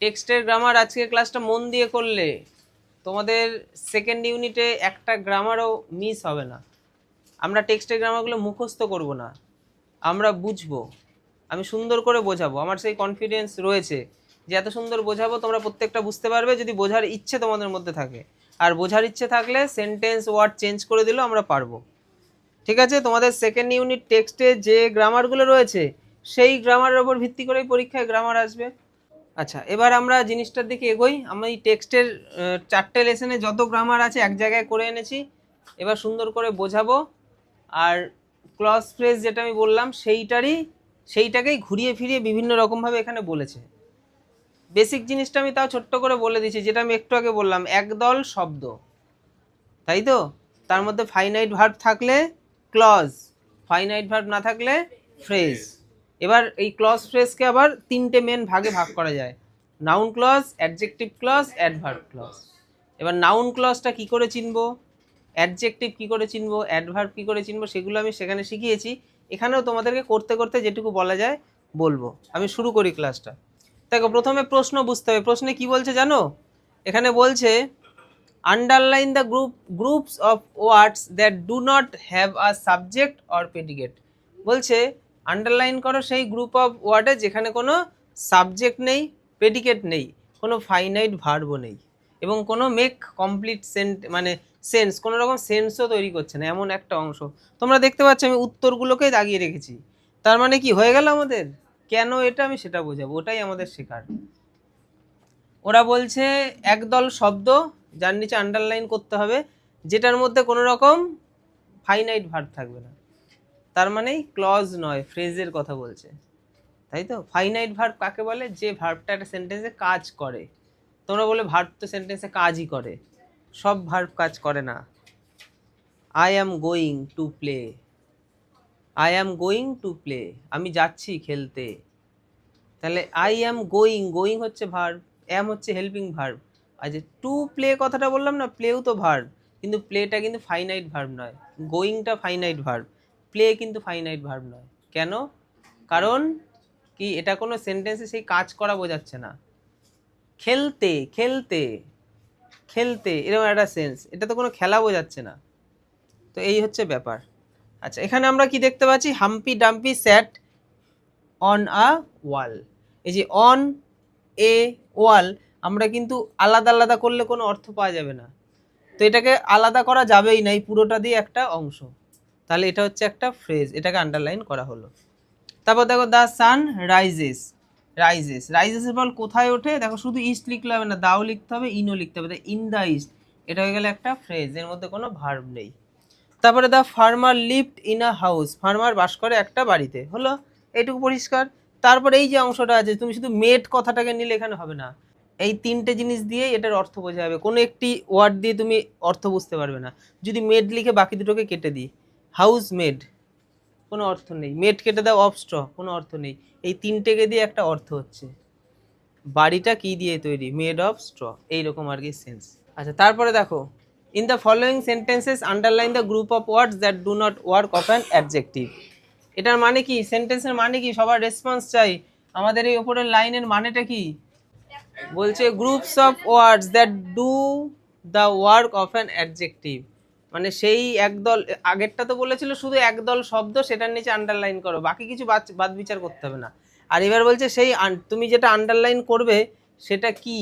টেক্সটের গ্রামার আজকের ক্লাসটা মন দিয়ে করলে তোমাদের সেকেন্ড ইউনিটে একটা গ্রামারও মিস হবে না। আমরা টেক্সটের গ্রামারগুলো মুখস্থ করব না, আমরা বুঝবো, আমি সুন্দর করে বোঝাবো। আমার সেই কনফিডেন্স রয়েছে যে এত সুন্দর বোঝাবো তোমরা প্রত্যেকটা বুঝতে পারবে, যদি বোঝার ইচ্ছে তোমাদের মধ্যে থাকে। আর বোঝার ইচ্ছে থাকলে সেন্টেন্স ওয়ার্ড চেঞ্জ করে দিলেও আমরা পারবো। ঠিক আছে, তোমাদের সেকেন্ড ইউনিট টেক্সটে যে গ্রামারগুলো রয়েছে সেই গ্রামারের ওপর ভিত্তি করেই পরীক্ষায় গ্রামার আসবে। আচ্ছা, এবার আমরা জিনিসটার দিকে এগোই। আমি টেক্সটের 4টে লেসনে যত গ্রামার আছে এক জায়গায় করে এনেছি, এবার সুন্দর করে বোঝাবো। আর ক্লজ ফ্রেজ যেটা আমি বললাম সেইটাকেই ঘুরিয়ে ফিরিয়ে বিভিন্ন রকমভাবে এখানে বলেছে। বেসিক জিনিসটা আমি তাও ছোট্ট করে বলে দিচ্ছি, যেটা আমি একটু আগে বললাম, একদল শব্দ, তাই তো? তার মধ্যে ফাইনাইট ভার্ব থাকলে ক্লজ, ফাইনাইট ভার্ব না থাকলে ফ্রেজ। এবার এই ক্লজ ফ্রেজকে আবার 3টে মেন ভাগে ভাগ করা যায়: noun clause, adjective clause, adverb clause. এবার নাউন ক্লজটা কি করে চিনবো, অ্যাডজেক্টিভ কি করে চিনবো, অ্যাডভার্ব কি করে চিনবো, সেগুলো আমি সেখানে শিখিয়েছি। এখানেও তোমাদেরকে করতে করতে যেটুকু বলা যায় বলবো। আমি শুরু করি ক্লাসটা। দেখো, প্রথমে প্রশ্ন বুঝতে হবে। প্রশ্নে কি বলছে জানো? এখানে বলছে underline the groups of words that do not have a subject or predicate। বলছে আন্ডারলাইন করো সেই গ্রুপ অফ ওয়ার্ডে যেখানে কোনো সাবজেক্ট নেই, প্রেডিকেট নেই, কোনো ফাইনাইট ভার্বও নেই, এবং কোনো মেক কমপ্লিট সেন্স, কোনো রকম সেন্সও তৈরি করছে না, এমন একটা অংশ। তোমরা দেখতে পাচ্ছ আমি উত্তরগুলোকেই দাগিয়ে রেখেছি। তার মানে কি হয়ে গেল আমাদের? কেন এটা আমি সেটা বোঝাবো, ওটাই আমাদের শেখার। ওরা বলছে একদল শব্দ, যার নিচে আন্ডারলাইন করতে হবে, যেটার মধ্যে কোনো রকম ফাইনাইট ভার্ব থাকবে না। তার মানেই ক্লজ নয়, ফ্রেজের কথা বলছে, তাই তো? ফাইনাইট ভার্ব কাকে বলে? যে ভার্বটা একটা সেন্টেন্সে কাজ করে। তোমরা বলে ভার্ব তো সেন্টেন্সে কাজই করে, সব ভার্ব কাজ করে না। I am going to play, I am going to play, আমি যাচ্ছি খেলতে। তাহলে আই অ্যাম গোয়িং, গোয়িং হচ্ছে ভার্ব, অ্যাম হচ্ছে হেল্পিং ভার্ব। আর যে টু প্লে কথাটা বললাম না, প্লেও তো ভার্ব, কিন্তু প্লেটা কিন্তু ফাইনাইট ভার্ব নয়। গোয়িংটা ফাইনাইট ভার্ব, প্লে কিন্তু ফাইনাইট ভার্ব নয়। কেন? কারণ কি, এটা কোনো সেন্টেন্সে সেই কাজ করা বোঝাচ্ছে না। খেলতে, খেলতে, খেলতে, এরকম একটা সেন্স, এটা তো কোনো খেলা বোঝাচ্ছে না। তো এই হচ্ছে ব্যাপার। আচ্ছা, এখানে আমরা কি দেখতে পাচ্ছি? Humpty Dumpty sat on a wall. এই যে অন এ ওয়াল, আমরা কিন্তু আলাদা আলাদা করলে কোনো অর্থ পাওয়া যাবে না, তো এটাকে আলাদা করা যাবেই না, এই পুরোটা দিয়ে একটা অংশ। তাহলে এটা হচ্ছে একটা ফ্রেজ, এটাকে আন্ডারলাইন করা হলো। তারপর দেখো, দ্য সান রাইজেস, রাইজেস, রাইজেসের ফল কোথায় ওঠে? দেখো, শুধু ইস্ট লিখলে হবে না, দাও লিখতে হবে, ইনও লিখতে হবে। ইন দ্য ইস্ট, এটা হয়ে গেলে একটা ফ্রেজ, এর মধ্যে কোনো ভার্ব নেই। তারপরে the farmer lived in a house, farmer বাস করে একটা বাড়িতে, হলো, এইটুকু পরিষ্কার। তারপরে এই যে অংশটা আছে, তুমি শুধু মেড কথাটাকে নিলে এখানে হবে না, এই 3টে জিনিস দিয়ে এটার অর্থ বোঝা যাবে। কোনো একটি ওয়ার্ড দিয়ে তুমি অর্থ বুঝতে পারবে না। যদি মেড লিখে বাকি দুটোকে কেটে দিই, হাউস মেড, কোনো অর্থ নেই। মেড কেটে দাও, অফ স্ট্র, কোনো অর্থ নেই। এই 3টেকে দিয়ে একটা অর্থ হচ্ছে, বাড়িটা কি দিয়ে তৈরি? মেড অফ স্ট্র, এইরকম আর কি সেন্স। আচ্ছা, তারপরে দেখো, in the following sentences underline the group of words that do not work of an adjective. এটার মানে কি? সেন্টেন্সের মানে কি? সবার রেসপন্স চাই। আমাদের এই ওপরের লাইনের মানেটা কি? বলছে groups of words that do the work of an adjective, মানে সেই একদল, আগেরটা তো বলেছিল শুধু একদল শব্দ, সেটার নিচে আন্ডারলাইন করো, বাকি কিছু বাদ বিচার করতে হবে না। আর এবার বলছে সেই তুমি যেটা আন্ডারলাইন করবে সেটা কি?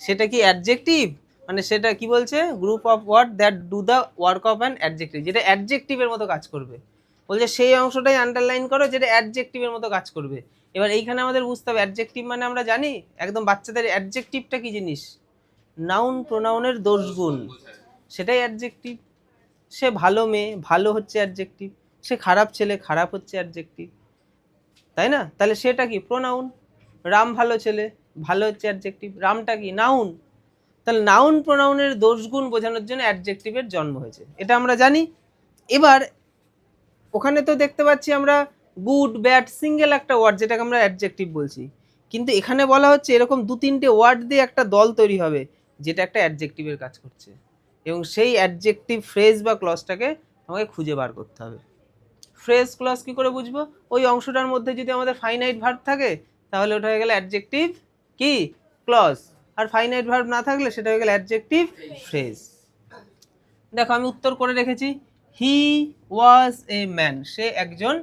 সেটা কি অ্যাডজেক্টিভ? মানে সেটা কি বলছে? Group of word that do the work of an adjective, যেটা অ্যাডজেক্টিভের মতো কাজ করবে। বলছে সেই অংশটাই আন্ডারলাইন করো যেটা অ্যাডজেক্টিভের মতো কাজ করবে। এবার এইখানে আমাদের বুঝতে হবে অ্যাডজেক্টিভ মানে আমরা জানি একদম বাচ্চাদের, অ্যাডজেক্টিভটা কি জিনিস? নাউন প্রোনাউনের দোষগুণ, সেটাই অ্যাডজেক্টিভ। সে ভালো মেয়ে, ভালো হচ্ছে অ্যাডজেক্টিভ। সে খারাপ ছেলে, খারাপ হচ্ছে অ্যাডজেক্টিভ, তাই না? তাহলে সেটা কি? প্রোনাউন। রাম ভালো ছেলে, ভালো হচ্ছে অ্যাডজেক্টিভ, রামটা কি? নাউন। তাহলে নাউন প্রোনাউনের দোষগুণ বোঝানোর জন্য অ্যাডজেক্টিভের জন্ম হয়েছে, এটা আমরা জানি। এবার ওখানে তো দেখতে পাচ্ছি আমরা গুড, ব্যাড, সিঙ্গেল একটা ওয়ার্ড, যেটাকে আমরা অ্যাডজেক্টিভ বলছি। কিন্তু এখানে বলা হচ্ছে এরকম 2-3টে ওয়ার্ড দিয়ে একটা দল তৈরি হবে, যেটা একটা অ্যাডজেক্টিভের কাজ করছে, এবং সেই অ্যাডজেক্টিভ ফ্রেজ বা ক্লজটাকে আমাকে খুঁজে বার করতে হবে। ফ্রেজ ক্লজ কি করে বুঝবো? ওই অংশটার মধ্যে যদি আমাদের ফাইনাইট ভার্ব থাকে, তাহলে ওটা হয়ে গেলে অ্যাডজেক্টিভ কি? ক্লজ, আর ফাইনাইট ভার্ব না থাকলে সেটা হয়ে গেল অ্যাডজেক্টিভ ফ্রেজ। দেখো আমি উত্তর করে রেখেছি, হি ওয়াজ এ ম্যান, সে একজন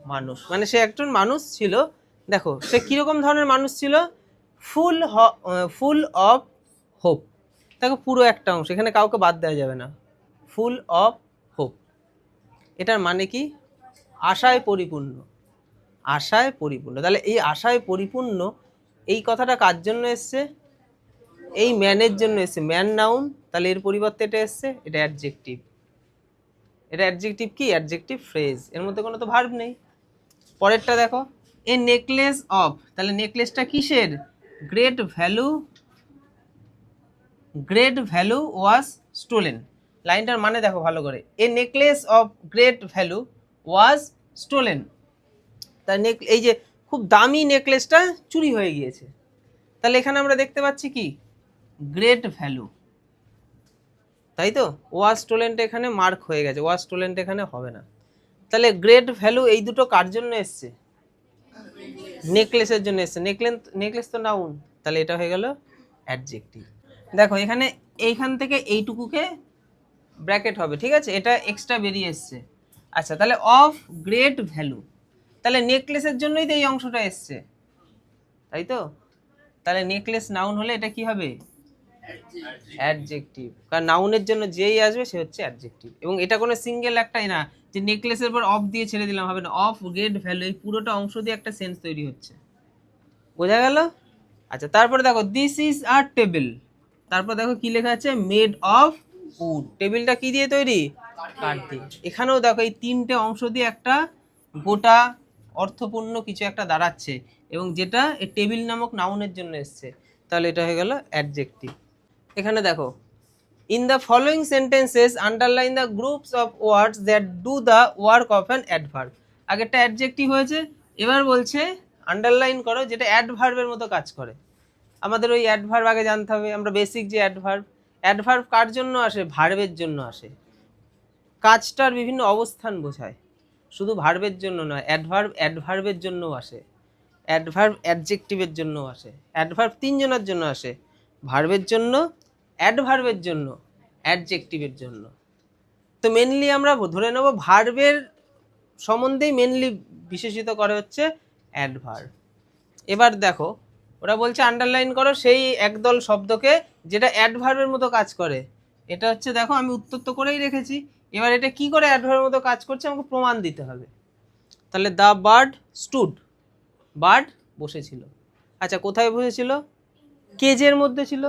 মানুষ, মানে সে একজন মানুষ ছিল। দেখো সে কিরকম ধরনের মানুষ ছিল, ফুল অফ হোপ। দেখো পুরো একটা অংশ, এখানে কাউকে বাদ দেওয়া যাবে না, ফুল অফ হোপ, এটার মানে কি, আশায় পরিপূর্ণ, আশায় পরিপূর্ণ। তাহলে এই আশায় পরিপূর্ণ এই কথাটা কার জন্য এসছে, এই ম্যানের জন্য এসছে, ম্যান নাউন, তাহলে এর পরিবর্তে এটা এসছে, এটা অ্যাডজেক্টিভ। এটা অ্যাডজেক্টিভ কি, অ্যাডজেক্টিভ ফ্রেজ, এর মধ্যে কোনো তো ভার্ব নেই। পরেরটা দেখো, এ নেকলেস অফ, তাহলে নেকলেসটা কিসের, গ্রেট ভ্যালু ওয়াজ স্টোলেন। লাইনটার মানে দেখো ভালো করে, a necklace of great value was stolen, তার এই যে খুব দামি নেকলেসটা চুরি হয়ে গিয়েছে। তাহলে এখানে আমরা দেখতে পাচ্ছি কি, গ্রেট ভ্যালু, তাই তো, ওয়াজ স্টোলেনটা এখানে মার্ক হয়ে গেছে, ওয়াজ স্টোলেনটা এখানে হবে না। তাহলে গ্রেট ভ্যালু এই দুটো কার জন্য এসছে, নেকলেসের জন্য এসছে, নেকলেস তো নাউন, তাহলে এটা হয়ে গেল অ্যাডজেক্টিভ। দেখো এখানে এইখান থেকে এইটুকুকে ব্র্যাকেট হবে, ঠিক আছে, এটা এক্সট্রা বেরিয়ে এসছে। আচ্ছা তাহলে অফ গ্রেট ভ্যালু, তাহলে নেকলেসের জন্যই তো এই অংশটা এসছে, তাই তো, তাহলে নেকলেস নাউন হলে এটা কি হবে, অ্যাডজেক্টিভ, কারণ নাউনের জন্য যেই আসবে সে হচ্ছে অ্যাডজেক্টিভ। এবং এটা কোনো সিঙ্গেল একটাই না যে নেকলেসের পর অফ দিয়ে ছেড়ে দিলাম, হবে না, অফ গ্রেট ভ্যালু এই পুরোটা অংশ দিয়ে একটা সেন্স তৈরি হচ্ছে, বোঝা গেল। আচ্ছা তারপরে দেখো, দিস ইজ আ টেবিল, তারপর দেখো কি লেখা আছে, মেড অফ উড, টেবিলটা কি দিয়ে তৈরি, কাঠ দিয়ে। এখানেও দেখো এই তিনটে অংশ দিয়ে একটা গোটা অর্থপূর্ণ কিছু একটা দাঁড়াচ্ছে, এবং যেটা এই টেবিল নামক নাউনের জন্য এসছে, তাহলে এটা হয়ে গেল অ্যাডজেক্টিভ। এখানে দেখো, in the following sentences underline the groups of words that do the work of an adverb. আগেরটা অ্যাডজেক্টিভ হয়েছে, এবার বলছে আন্ডারলাইন করো যেটা অ্যাডভার্বের মতো কাজ করে। আমাদের ওই অ্যাডভার্ব আগে জানতে হবে, আমরা বেসিক যে অ্যাডভার্ব কার জন্য আসে, ভার্বের জন্য আসে, কাজটার বিভিন্ন অবস্থান বোঝায়, শুধু ভার্বের জন্য নয়, অ্যাডভার্বের জন্যও আসে, অ্যাডভার্ব অ্যাডজেক্টিভের জন্য আসে, অ্যাডভার্ব তিনজনের জন্য আসে, ভার্বের জন্য, অ্যাডভার্বের জন্য, অ্যাডজেক্টিভের জন্য। তো মেনলি আমরা ধরে নেব ভার্বের সম্বন্ধেই মেনলি বিশেষিত করে হচ্ছে অ্যাডভার্ব। এবার দেখো ওরা বলছে আন্ডারলাইন করো সেই একদল শব্দকে যেটা অ্যাডভার্বের মতো কাজ করে। এটা হচ্ছে দেখো আমি উত্তর তো করেই রেখেছি, এবার এটা কি করে অ্যাডভার্বের মতো কাজ করছে আমাকে প্রমাণ দিতে হবে। তাহলে দ্য বার্ড স্টুড, বার্ড বসেছিল। আচ্ছা কোথায় বসেছিল, কেজের মধ্যে ছিল,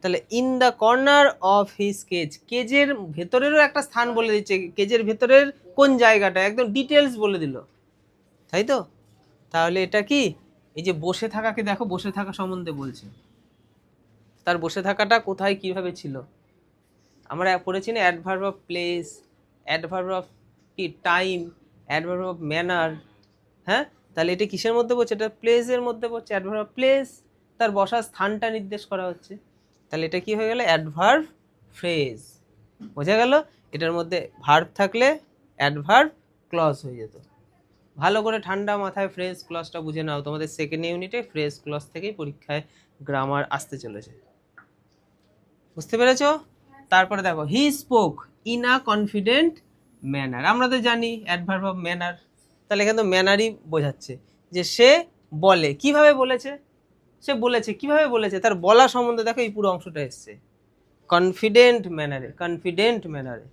তাহলে in the corner of his cage, কেজের ভেতরেরও একটা স্থান বলে দিচ্ছে, কেজের ভেতরের কোন জায়গাটা একদম ডিটেলস বলে দিল, তাই তো। তাহলে এটা কি, এই যে বসে থাকাকে দেখো, বসে থাকা সম্বন্ধে বলছে, তার বসে থাকাটা কোথায় কিভাবে ছিল। আমরা পড়েছি না adverb of place, adverb of কি টাইম, অ্যাডভার্ব অফ ম্যানার, হ্যাঁ, তাহলে এটা কিসের মধ্যে পড়ছে, এটা প্লেসের মধ্যে পড়ছে, অ্যাডভার্ব অফ প্লেস, তার বসার স্থানটা নির্দেশ করা হচ্ছে, তাহলে এটা কি হয়ে গেল, অ্যাডভার্ব ফ্রেজ, বোঝা গেল। এটার মধ্যে ভার্ব থাকলে অ্যাডভার্ব ক্লজ হয়ে যেত। ভালো করে ঠান্ডা মাথায় ফ্রেজ ক্লজটা বুঝে নাও, তোমাদের সেকেন্ড ইউনিটে ফ্রেজ ক্লজ থেকেই পরীক্ষায় গ্রামার আসতে চলেছে, বুঝতে পেরেছো। তারপরে দেখো, he spoke in a confident manner, আমরা তো জানি অ্যাডভার্ব অফ ম্যানার, তাহলে এখানে তো ম্যানারই বোঝাচ্ছে যে সে বলে, কিভাবে বলেছে, সে বলেছে কিভাবে বলেছে, তার বলা সম্বন্ধে দেখো এই পুরো অংশটা এসছে কনফিডেন্ট ম্যানারে, কনফিডেন্ট ম্যানারে,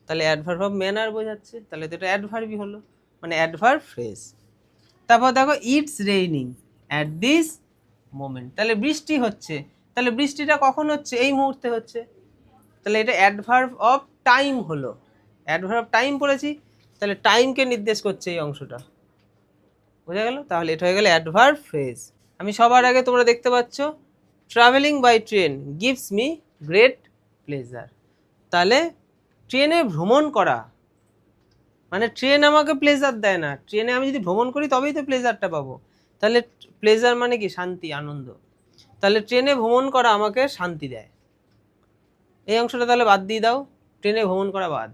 তাহলে অ্যাডভার্ব অফ ম্যানার বোঝাচ্ছে, তাহলে তো এটা অ্যাডভার্বই হলো, মানে অ্যাডভার্ব ফ্রেজ। তারপর দেখো it's raining at this moment, তাহলে বৃষ্টি হচ্ছে, তাহলে বৃষ্টিটা কখন হচ্ছে, এই মুহূর্তে হচ্ছে, তাহলে এটা অ্যাডভার্ব অফ টাইম হলো, অ্যাডভার্ব টাইম পড়েছি, তাহলে টাইমকে নির্দেশ করছে এই অংশটা, বোঝা গেল। তাহলে এটা হয়ে গেল অ্যাডভার্ব ফ্রেজ। আমি সবার আগে তোমরা দেখতে পাচ্ছ travelling by train gives me great pleasure, তাহলে ট্রেনে ভ্রমণ করা মানে ট্রেন আমাকে প্লেজার দেয় না, ট্রেনে আমি যদি ভ্রমণ করি তবেই তো প্লেজারটা পাবো, তাহলে প্লেজার মানে কি, শান্তি, আনন্দ, তাহলে ট্রেনে ভ্রমণ করা আমাকে শান্তি দেয়, এই অংশটা তাহলে বাদ দিয়ে দাও, ট্রেনে ভ্রমণ করা বাদ,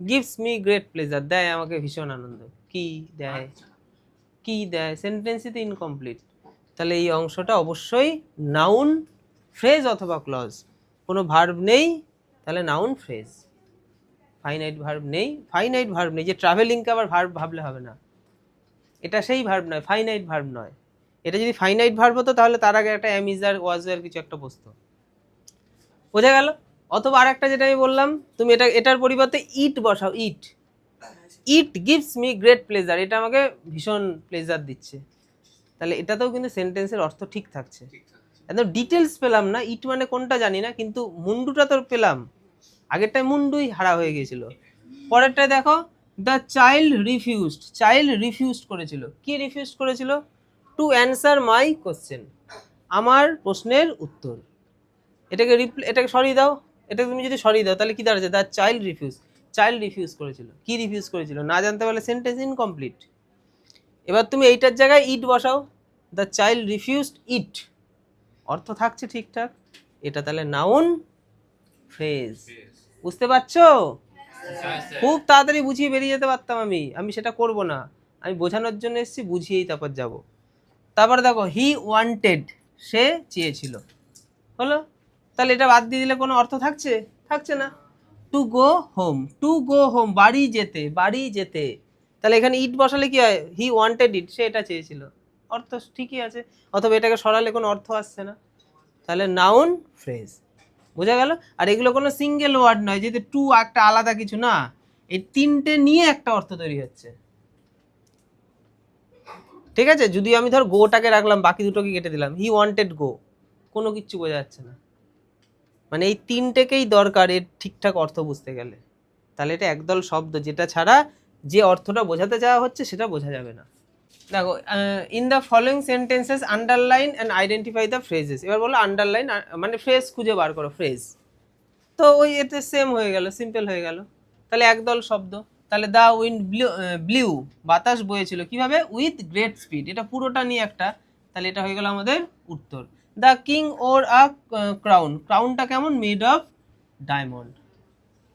গিভস মি গ্রেট প্লেজার দেয় আমাকে ভীষণ আনন্দ, কি দেয়, কি দেয়, সেন্টেন্সই তো ইনকমপ্লিট, তাহলে এই অংশটা অবশ্যই নাউন, ফ্রেজ অথবা ক্লজ। কোনো ভার্ব নেই, তাহলে নাউন, ফ্রেজ। ফাইনাইট ভার্ব নেই, ফাইনাইট ভার্ব নেই, যে ট্রাভেলিংকে আবার ভার্ব ভাবলে হবে না, এটা সেই ভার্ব নয়, ফাইনাইট ভার্ব নয়। এটা যদি ফাইনাইট ভার্ব হতো তাহলে তার আগে একটা এম, ইজ আর, ওয়াজ আর কিছু একটা বসতো। বোঝা গেল? অথবা আর একটা যেটা আমি বললাম, তুমি এটার পরিবর্তে ইট বসাও, it. It gives me great pleasure, এটা আমাকে ভীষণ প্লেজার দিচ্ছে। তাহলে এটাতেও কিন্তু সেন্টেন্সের অর্থ ঠিক থাকছে। একদম ডিটেলস পেলাম না, ইট মানে কোনটা জানি না, কিন্তু মুন্ডুটা তো পেলাম। আগেরটায় মুন্ডুই হারা হয়ে গিয়েছিল। পরেরটায় দেখো, the child refused, child refused করেছিল। কি রিফিউজড করেছিল? টু অ্যান্সার মাই কোশ্চেন, আমার প্রশ্নের উত্তর। এটাকে সরিয়ে দাও, এটাকে তুমি যদি সরিয়ে দাও তাহলে কি দাঁড়াচ্ছে? The child refuse, child refuse করেছিল। কি রিফিউজ করেছিল না জানতে পারলে সেন্টেন্স ইনকমপ্লিট। এবার তুমি এইটার জায়গায় ইট বসাও, দ্য চাইল্ড রিফিউজড ইট, অর্থ থাকছে ঠিকঠাক। এটা তাহলে নাউন, ফ্রেজ। বুঝতে পারছো? খুব তাড়াতাড়ি বুঝিয়ে বেরিয়ে যেতে পারতাম আমি সেটা করব না। আমি বোঝানোর জন্য এসেছি, বুঝিয়েই তারপর যাব। তারপরে দেখো, হি ওয়ান্টেড, সে চেয়েছিল। হলো? তাহলে এটা বাদ দিয়ে দিলে কোনো অর্থ থাকছে? থাকছে না। To go home, to go home, বাড়ি যেতে, বাড়ি যেতে। তাহলে এখানে ইট বসালে কি হয়? হি ওয়ান্টেড ইট, সে এটা চেয়েছিল, অর্থ ঠিকই আছে। অথবা এটাকে সরালে কোনো অর্থ আসছে না। তাহলে নাউন, ফ্রেজ। বোঝা গেল? আর এগুলো কোনো সিঙ্গেল ওয়ার্ড নয়, যেহেতু টু একটা আলাদা কিছু না, এই তিনটে নিয়ে একটা অর্থ তৈরি হচ্ছে। ঠিক আছে? যদি আমি ধর গোটাকে রাখলাম, বাকি দুটোকে কেটে দিলাম, হি ওয়ান্টেড গো, কোনো কিচ্ছু বোঝা যাচ্ছে না। মানে এই তিনটেকেই দরকার এর ঠিকঠাক অর্থ বুঝতে গেলে। তাহলে এটা একদল শব্দ, যেটা ছাড়া যে অর্থটা বোঝাতে চাওয়া হচ্ছে সেটা বোঝা যাবে না। দেখো, in the following sentences underline and identify the phrases. এবার বলো আন্ডারলাইন মানে ফ্রেজ খুঁজে বার করো, ফ্রেজ। তো ওই এতে সেম হয়ে গেল, সিম্পল হয়ে গেল। তাহলে একদল শব্দ। তাহলে দ্য উইন্ড ব্লিউ, বাতাস বয়েছিল কিভাবে? উইথ গ্রেট স্পিড, এটা পুরোটা নিয়ে একটা। তাহলে এটা হয়ে গেল আমাদের উত্তর। The king wore a crown, ক্রাউনটা কেমন? Made of diamond.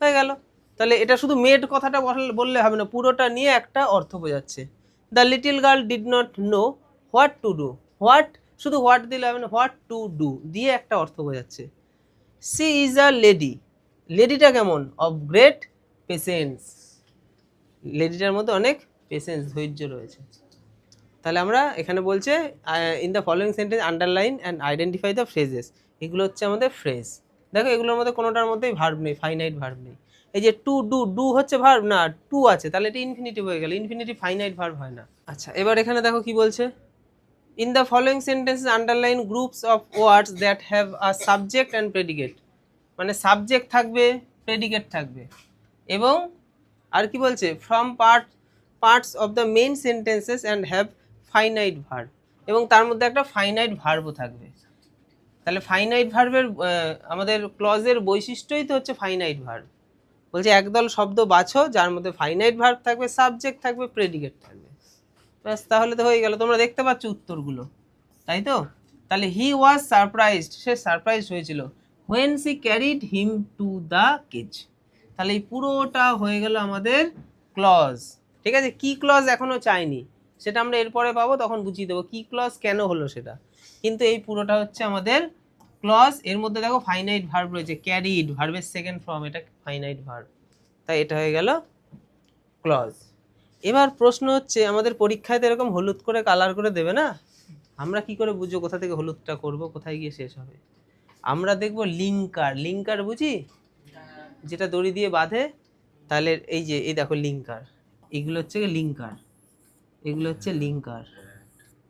হয়ে গেল। তাহলে এটা শুধু মেড কথাটা বললে হবে না, পুরোটা নিয়ে একটা অর্থ বোঝাচ্ছে। The little girl did not know what to do, what, শুধু হোয়াট দিলে হবে না, হোয়াট টু ডু দিয়ে একটা অর্থ বোঝাচ্ছে। সি ইজ আ লেডি, লেডিটা কেমন? অফ গ্রেট পেশেন্স, লেডিটার মধ্যে অনেক পেশেন্স, ধৈর্য রয়েছে। তাহলে আমরা এখানে বলছে in the following sentence underline and identify the phrases, এগুলো হচ্ছে আমাদের ফ্রেজ। দেখো এগুলোর মধ্যে কোনোটার মধ্যেই ভার্ব নেই, ফাইনাইট ভার্ব নেই। এই যে টু ডু, ডু হচ্ছে ভার্ব না, টু আছে, তাহলে এটা ইনফিনিটিভ হয়ে গেল। ইনফিনিটিভ ফাইনাইট ভার্ব হয় না। আচ্ছা, এবার এখানে দেখো কি বলছে, in the following sentences underline groups of words that have a subject and predicate. মানে সাবজেক্ট থাকবে, প্রেডিকেট থাকবে, এবং আর কি বলছে, from parts of the main sentences and have finite verb, এবং তার মধ্যে একটা ফাইনাইট ভার্বও থাকবে। তাহলে ফাইনাইট ভার্বের আমাদের ক্লজের বৈশিষ্ট্যই তো হচ্ছে ফাইনাইট ভার্ব। বলছে একদল শব্দ বাছো যার মধ্যে ফাইনাইট ভার্ব থাকবে, সাবজেক্ট থাকবে, প্রেডিকেট থাকবে। ব্যাস, তাহলে তো হয়ে গেল। তোমরা দেখতে পাচ্ছ উত্তরগুলো, তাই তো? তাহলে হি ওয়াজ সারপ্রাইজড, সে সারপ্রাইজড হয়েছিল। When she carried him to the cage. তাহলে এই পুরোটা হয়ে গেল আমাদের ক্লজ। ঠিক আছে? কি ক্লজ এখনো চাইনি, সেটা আমরা এরপরে পাবো, তখন বুঝিয়ে দেবো কি ক্লজ কেন হলো সেটা। কিন্তু এই পুরোটা হচ্ছে আমাদের ক্লজ। এর মধ্যে দেখো ফাইনাইট ভার্ব রয়েছে, ক্যারিড ভার্বের সেকেন্ড ফর্ম, এটা ফাইনাইট ভার্ব। তাই এটা হয়ে গেল ক্লজ। এবার প্রশ্ন হচ্ছে, আমাদের পরীক্ষায় তো এরকম হলুদ করে কালার করে দেবে না, আমরা কি করে বুঝবো কোথা থেকে হলুদটা করব, কোথায় গিয়ে শেষ হবে? আমরা দেখবো লিঙ্কার, লিঙ্কার বুঝি, যেটা দড়ি দিয়ে বাঁধে। তাহলে এই যে এই দেখো লিঙ্কার, এগুলো হচ্ছে লিঙ্কার, এগুলো হচ্ছে linker.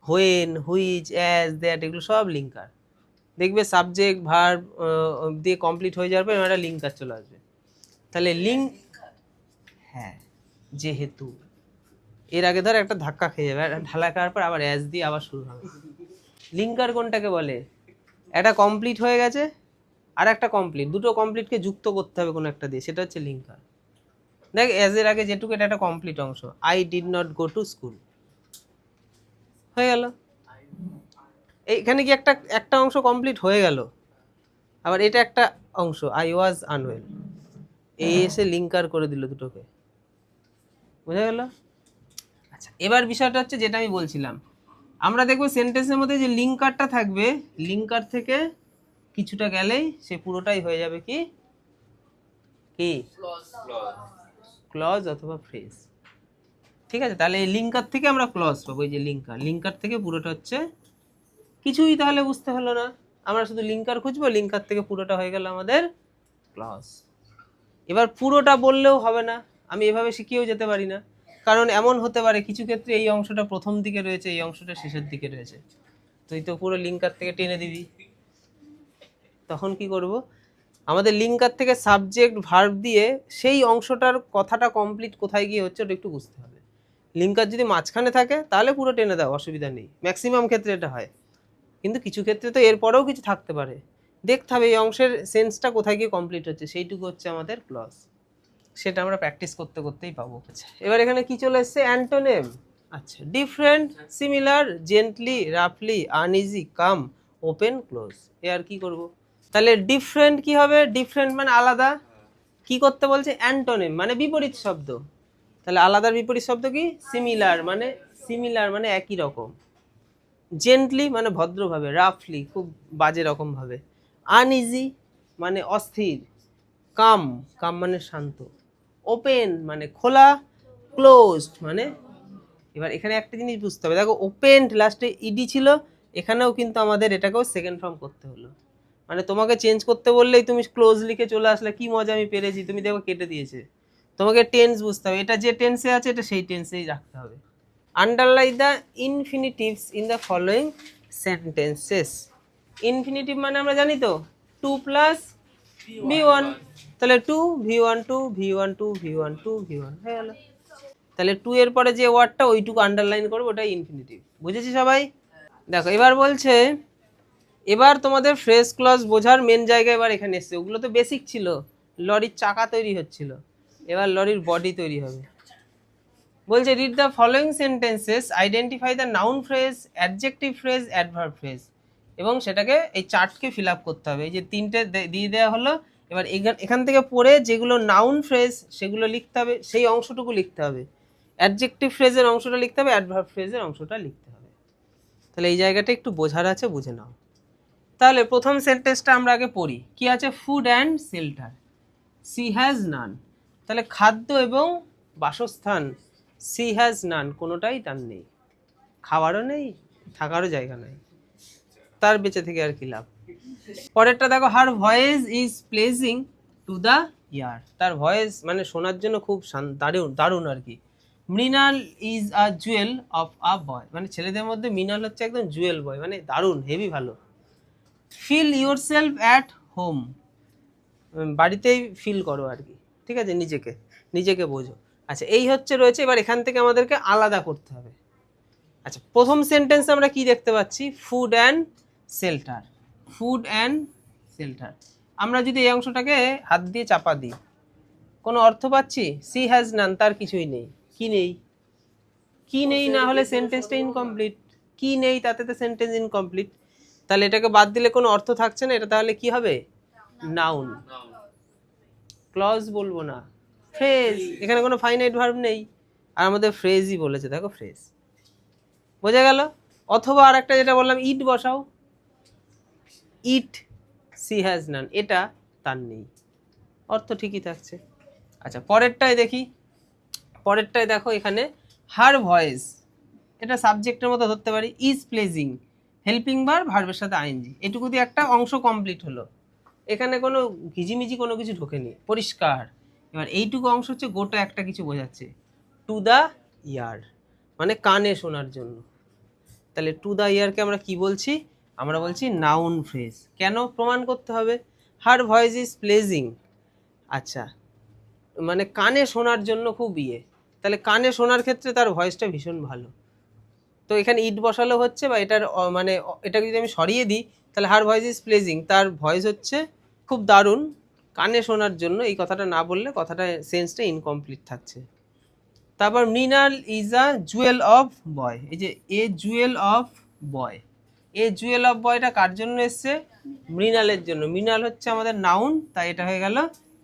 When, which, as, that, এগুলো সব লিঙ্কার। দেখবে সাবজেক্ট ভার্ব দিয়ে কমপ্লিট হয়ে যাওয়ার পর একটা লিঙ্কার চলে আসবে। তাহলে লিঙ্ক, হ্যাঁ, যেহেতু এর আগে ধর একটা ধাক্কা খেয়ে যাবে, ঢালা খাওয়ার পর আবার অ্যাজ দিয়ে আবার শুরু হবে। লিঙ্কার কোনটাকে বলে? একটা কমপ্লিট হয়ে গেছে আর একটা কমপ্লিট, দুটো কমপ্লিটকে যুক্ত করতে হবে কোনো একটা দিয়ে, সেটা হচ্ছে লিঙ্কার। দেখ অ্যাজ এর আগে যেটুকু, এটা একটা কমপ্লিট অংশ, I did not go to school, হয়ে গেল। এইখানে কি একটা একটা অংশ কমপ্লিট হয়ে গেল, আবার এটা একটা অংশ, আই ওয়াজ আনওয়েল, এই এসে লিঙ্কার করে দিল দুটোকে। বোঝা গেল? আচ্ছা, এবার বিষয়টা হচ্ছে যেটা আমি বলছিলাম, আমরা দেখবো সেন্টেন্সের মধ্যে যে লিঙ্কারটা থাকবে, লিঙ্কার থেকে কিছুটা গেলেই সে পুরোটাই হয়ে যাবে কি কি ক্লজ অথবা ফ্রেজ। ঠিক আছে, তাহলে এই লিঙ্কার থেকে আমরা ক্লজ পাবো। এই যে লিঙ্কার, লিঙ্কার থেকে পুরোটা হচ্ছে কিছুই তাহলে বুঝতে হলো না, আমরা শুধু লিঙ্কার খুঁজবো, লিঙ্কার থেকে পুরোটা হয়ে গেল আমাদের ক্লজ। এবার পুরোটা বললেও হবে না, আমি এভাবে শিখিয়েও যেতে পারি না, কারণ এমন হতে পারে কিছু ক্ষেত্রে এই অংশটা প্রথম দিকে রয়েছে, এই অংশটা শেষের দিকে রয়েছে, তুই তো পুরো লিঙ্কার থেকে টেনে দিবি। তখন কি করব, আমাদের লিঙ্কার থেকে সাবজেক্ট ভার্ব দিয়ে সেই অংশটার কথাটা কমপ্লিট কোথায় গিয়ে হচ্ছে ওটা একটু বুঝতে হবে। লিঙ্কার যদি মাঝখানে থাকে তাহলে পুরো টেনে দাও, অসুবিধা নেই, ম্যাক্সিমাম ক্ষেত্রে এটা হয়, কিন্তু কিছু ক্ষেত্রে তো এরপরেও কিছু থাকতে পারে, দেখতে হবে এই অংশের সেন্সটা কোথায় গিয়ে কমপ্লিট হচ্ছে, সেইটুকু হচ্ছে আমাদের ক্লজ। সেটা আমরা প্র্যাকটিস করতে করতেই পাবো। আচ্ছা, এবার এখানে কি চলে এসছে, অ্যান্টোনিম। আচ্ছা, ডিফারেন্ট, সিমিলার, জেন্টলি, রাফলি, আনইজি, কাম, ওপেন, ক্লোজ। এ আর কি করব, তাহলে ডিফারেন্ট কি হবে, ডিফারেন্ট মানে আলাদা, কি করতে বলছে, অ্যান্টোনিম মানে বিপরীত শব্দ, তাহলে আলাদার বিপরীত শব্দ কি, সিমিলার মানে, সিমিলার মানে একই রকম, জেন্টলি মানে ভদ্রভাবে, রাফলি খুব বাজে রকম ভাবে, আনইজি মানে অস্থির, কাম, কাম মানে শান্ত, ওপেন মানে খোলা, ক্লোজড মানে, এবার এখানে একটা জিনিস বুঝতে হবে, দেখো ওপেন লাস্টে ইডি ছিল, এখানেও কিন্তু আমাদের এটাকেও সেকেন্ড ফর্ম করতে হলো, মানে তোমাকে চেঞ্জ করতে বললেই তুমি ক্লোজ লিখে চলে আসলে, কি মজা আমি পেরেছি, তুমি দেখো কেটে দিয়েছে, তোমাকে টেন্স বুঝতে হবে, এটা যে টেন্সে আছে এটা সেই টেন্সেই রাখতে হবে। Underline the infinitives in the following sentences. Infinitive মানে আমরা জানি তো 2 প্লাস v1, তাহলে 2 v1 2 v1 2 v1 2 v1 হয়ে গেল। তাহলে 2 এর পরে যে ওয়ার্ডটা ওইটুকু আন্ডারলাইন করবো, ওটাই ইনফিনিটিভ, বুঝেছি সবাই? দেখো এবার বলছে, এবার তোমাদের ফ্রেজ ক্লজ বোঝার মেন জায়গা এবার এখানে এসছে, ওগুলো তো বেসিক ছিল, লরির চাকা তৈরি হচ্ছিল, এবার লরির বডি তৈরি হবে। বলছে read the following sentences, identify the noun phrase, adjective phrase, adverb phrase, এবং সেটাকে এই চার্টকে ফিল আপ করতে হবে। এই যে তিনটে দিয়ে দেওয়া হলো, এবার এখান থেকে পড়ে যেগুলো নাউন ফ্রেজ সেগুলো লিখতে হবে, সেই অংশটুকু লিখতে হবে, অ্যাডজেক্টিভ ফ্রেজের অংশটা লিখতে হবে, অ্যাডভার্ব ফ্রেজের অংশটা লিখতে হবে। তাহলে এই জায়গাটা একটু বোঝার আছে, বুঝে নাও। তাহলে প্রথম সেন্টেন্সটা আমরা আগে পড়ি, কি আছে, food and shelter, she has none, তাহলে খাদ্য এবং বাসস্থান, সি হ্যাজ নান কোনোটাই তার নেই, খাওয়ারও নেই, থাকারও জায়গা নেই, তার বেঁচে থেকে আর কি লাভ। পরেরটা দেখো, her voice is pleasing to the year, তার ভয়েস মানে শোনার জন্য খুব দারুণ দারুণ আর কি। Mrinal is a jewel of a boy, মানে ছেলেদের মধ্যে মৃণাল হচ্ছে একদম জুয়েল বয়, মানে দারুণ হেভি ভালো। Feel yourself at home, বাড়িতেই ফিল করো আর কি, ঠিক আছে, নিজেকে নিজেকে বোঝো। আচ্ছা, এই হচ্ছে রয়েছে, এবার এখান থেকে আমাদেরকে আলাদা করতে হবে। আচ্ছা, প্রথম সেন্টেন্স আমরা কি দেখতে পাচ্ছি, food and shelter, food and shelter, আমরা যদি এই অংশটাকে হাত দিয়ে চাপা দিই কোনো অর্থ পাচ্ছি, সি হ্যাজ নান তার কিছুই নেই, কি নেই, কি নেই না হলে সেন্টেন্সটা ইনকমপ্লিট, কি নেই তাতে তো সেন্টেন্স ইনকমপ্লিট, তাহলে এটাকে বাদ দিলে কোনো অর্থ থাকছে না, এটা তাহলে কি হবে, নাউন, ক্লজ বলবো না, ফ্রেজ, এখানে কোনো ফাইনাইট ভার্ব নেই, আর আমাদের ফ্রেজই বলেছে, দেখো ফ্রেজ, বোঝা গেল। অথবা আর একটা যেটা বললাম, ইট বসাও, ইট, সি হ্যাজ নান, এটা তার নেই, অর্থ ঠিকই থাকছে। আচ্ছা, পরেরটাই দেখি, পরেরটাই দেখো, এখানে হার ভয়েস, এটা সাবজেক্টের মতো ধরতে পারি, ইজ প্লেজিং, হেল্পিং ভার্ব, ভার্বের সাথে আইএনজি, এটুকু দিয়ে একটা অংশ কমপ্লিট হলো, এখানে কোনো ঘিজিমিজি কোনো কিছু ঢোকেনি, পরিষ্কার। এবার এইটুকু অংশ হচ্ছে গোটা একটা কিছু বোঝাচ্ছে, টু দ্য ইয়ার মানে কানে শোনার জন্য, তাহলে টু দ্য ইয়ারকে আমরা কি বলছি, আমরা বলছি নাউন ফ্রেজ। কেন প্রমাণ করতে হবে, হার ভয়েস ইজ প্লেজিং, আচ্ছা মানে কানে শোনার জন্য খুব তাহলে কানে শোনার ক্ষেত্রে তার ভয়েসটা ভীষণ ভালো, তো এখানে ইট বসালো হচ্ছে, বা এটার মানে এটাকে যদি আমি সরিয়ে দিই তাহলে হার ভয়েস ইজ প্লেজিং, তার ভয়েস হচ্ছে খুব দারুণ, কানে শোনার জন্য, এই কথাটা না বললে কথাটা সেন্সটা ইনকমপ্লিট থাকছে। তারপর Mrinal is a jewel of boy, এই যে a jewel of boy, a jewel of বয়টা কার জন্য এসছে, মৃণালের জন্য, মৃণাল হচ্ছে আমাদের নাউন, তাই এটা হয়ে গেল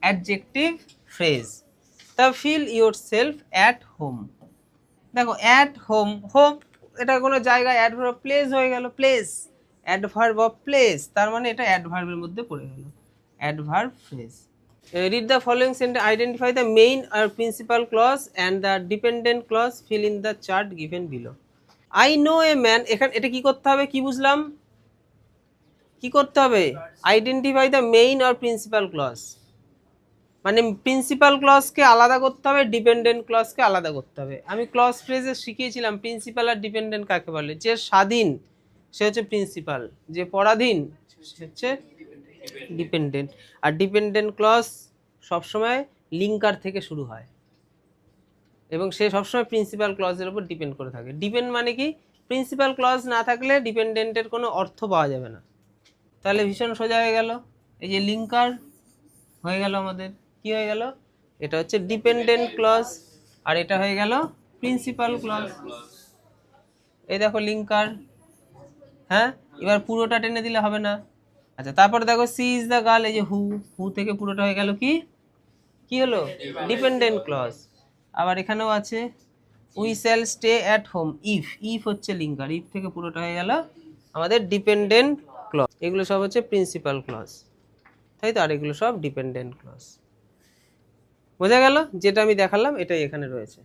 অ্যাডজেক্টিভ ফ্রেজ। তা feel yourself at home, দেখো অ্যাট হোম, হোম এটা কোনো জায়গায় অ্যাডভার্ব অফ প্লেস হয়ে গেল, প্লেস অ্যাডভার্ব অফ প্লেস, তার মানে এটা অ্যাডভার্বের মধ্যে পড়ে গেল, adverb phrase. Read the following sentence, identify the main আর principal clause and the dependent clause, fill in the chart given below. I know a man, এখানে এটা কি করতে হবে, কি বুঝলাম, কি করতে হবে, আইডেন্টিফাই দ্য মেইন আর প্রিন্সিপাল ক্লজ, মানে প্রিন্সিপাল ক্লজকে আলাদা করতে হবে, ডিপেন্ডেন্ট ক্লজকে আলাদা করতে হবে। আমি ক্লজ ফ্রেজে শিখিয়েছিলাম প্রিন্সিপাল আর ডিপেন্ডেন্ট কাকে বলে, যে স্বাধীন সে হচ্ছে প্রিন্সিপাল, যে পরাধীন সে হচ্ছে ডিপেন্ডেন্ট। আর ডিপেন্ডেন্ট ক্লজ সবসময় লিঙ্কার থেকে শুরু হয় এবং সে সবসময় প্রিন্সিপাল ক্লজের উপর ডিপেন্ড করে থাকে। ডিপেন্ড মানে কি, প্রিন্সিপাল ক্লজ না থাকলে ডিপেন্ডেন্টের কোনো অর্থ পাওয়া যাবে না। তাহলে ভীষণ সোজা হয়ে গেল, এই যে লিঙ্কার হয়ে গেল আমাদের, কি হয়ে গেল, এটা হচ্ছে ডিপেন্ডেন্ট ক্লজ আর এটা হয়ে গেল প্রিন্সিপাল ক্লজ। এই দেখো লিঙ্কার, হ্যাঁ এবার পুরোটা টেনে দিলে হবে না। আচ্ছা তারপরে দেখো সি ইজ দ্য গার্ল, এই যে হু, হু থেকে পুরোটা হয়ে গেল কি, কি হলো, ডিপেন্ডেন্ট ক্লজ। আবার এখানেও আছে we shall stay at home, if, if হচ্ছে লিঙ্কার, ইফ থেকে পুরোটা হয়ে গেল আমাদের ডিপেন্ডেন্ট ক্লজ। এগুলো সব হচ্ছে প্রিন্সিপাল ক্লজ, তাই তো, আর এগুলো সব ডিপেন্ডেন্ট ক্লজ। বোঝা গেল, যেটা আমি দেখালাম এটাই এখানে রয়েছে।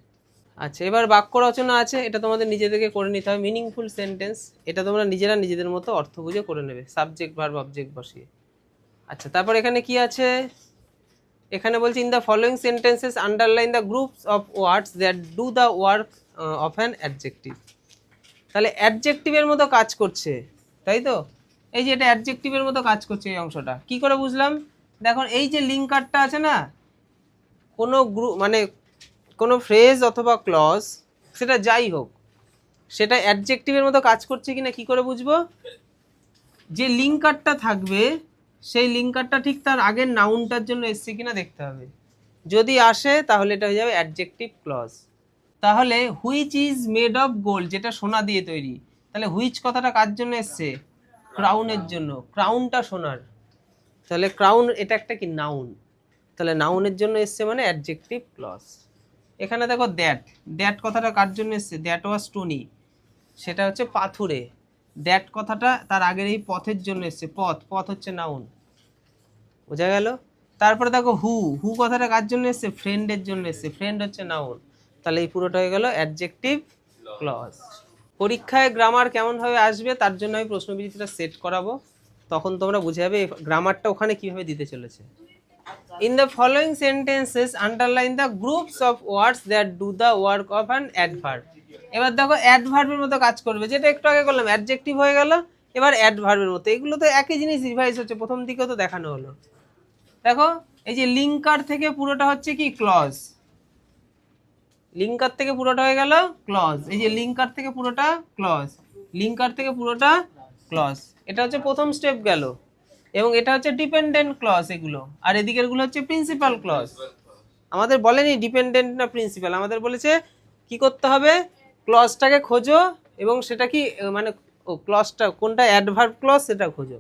আচ্ছা এবার বাক্য রচনা আছে, এটা তোমাদের নিজেদেরকে করে নিতে হবে, মিনিংফুল সেন্টেন্স, এটা তোমরা নিজেরা নিজেদের মতো অর্থ বুঝে করে নেবে, সাবজেক্ট ভার্ব অবজেক্ট বসিয়ে। আচ্ছা তারপর এখানে কি আছে, এখানে বলছি in the following sentences underline the groups of words that do the work of an adjective. তাহলে অ্যাডজেক্টিভের মতো কাজ করছে, তাই তো, এই যে এটা অ্যাডজেক্টিভের মতো কাজ করছে, এই অংশটা কি করে বুঝলাম, দেখো এই যে লিঙ্কারটা আছে না, কোনো গ্রুপ মানে কোনো ফ্রেজ অথবা ক্লজ সেটা যাই হোক, সেটা অ্যাডজেক্টিভের মতো কাজ করছে কিনা কি করে বুঝবো, যে লিঙ্কারটা থাকবে সেই লিঙ্কারটা ঠিক তার আগের নাউনটার জন্য এসছে কিনা দেখতে হবে, যদি আসে তাহলে এটা হয়ে যাবে অ্যাডজেক্টিভ ক্লজ। তাহলে which is made of gold, যেটা সোনা দিয়ে তৈরি, তাহলে হুইচ কথাটা কার জন্য এসছে, ক্রাউনের জন্য, ক্রাউনটা সোনার, তাহলে ক্রাউন এটা একটা কি নাউন, তাহলে নাউনের জন্য এসছে মানে অ্যাডজেক্টিভ ক্লজ। এখানে দেখো দ্যাট, দ্যাট কথাটা কার জন্য এসছে, দ্যাট ওয়াজ স্টোনি, সেটা হচ্ছে পাথুরে, দ্যাট কথাটা তার আগের এই পথের জন্য এসছে, পথ, পথ হচ্ছে নাউন, বোঝা গেল। তারপরে দেখো হু, হু কথাটা কার জন্য এসছে, ফ্রেন্ডের জন্য এসছে, ফ্রেন্ড হচ্ছে নাউন, তাহলে এই পুরোটা হয়ে গেল অ্যাডজেক্টিভ ক্লজ। পরীক্ষায় গ্রামার কেমনভাবে আসবে তার জন্য আমি প্রশ্নবিচিত্রা সেট করাবো, তখন তোমরা বুঝে যাবে গ্রামারটা ওখানে কিভাবে দিতে চলেছে। In the following sentences underline the groups of words that do the work of an adverb. এবার দেখো অ্যাডভার্বের মতো কাজ করবে, যেটা একটু আগে করলাম অ্যাডজেক্টিভ হয়ে গেল, এবার অ্যাডভার্বের মতো, এগুলো তো একই জিনিস রিভাইজ হচ্ছে, প্রথম দিকেও তো দেখানো হলো। দেখো এই যে লিঙ্কার থেকে পুরোটা হচ্ছে কি ক্লজ, লিঙ্কার থেকে পুরোটা হয়ে গেল ক্লজ, এই যে লিঙ্কার থেকে পুরোটা ক্লজ, লিঙ্কার থেকে পুরোটা ক্লজ, এটা হচ্ছে প্রথম স্টেপ গেল, এবং এটা হচ্ছে ডিপেন্ডেন্ট ক্লজ এগুলো, আর এদিকের গুলো হচ্ছে প্রিন্সিপাল ক্লজ। আমাদের বলেনি ডিপেন্ডেন্ট না প্রিন্সিপাল, আমাদের বলেছে কি করতে হবে, ক্লজটাকে খোঁজো এবং সেটা কি মানে ক্লজটা কোনটা অ্যাডভার্ব ক্লজ সেটা খোঁজো,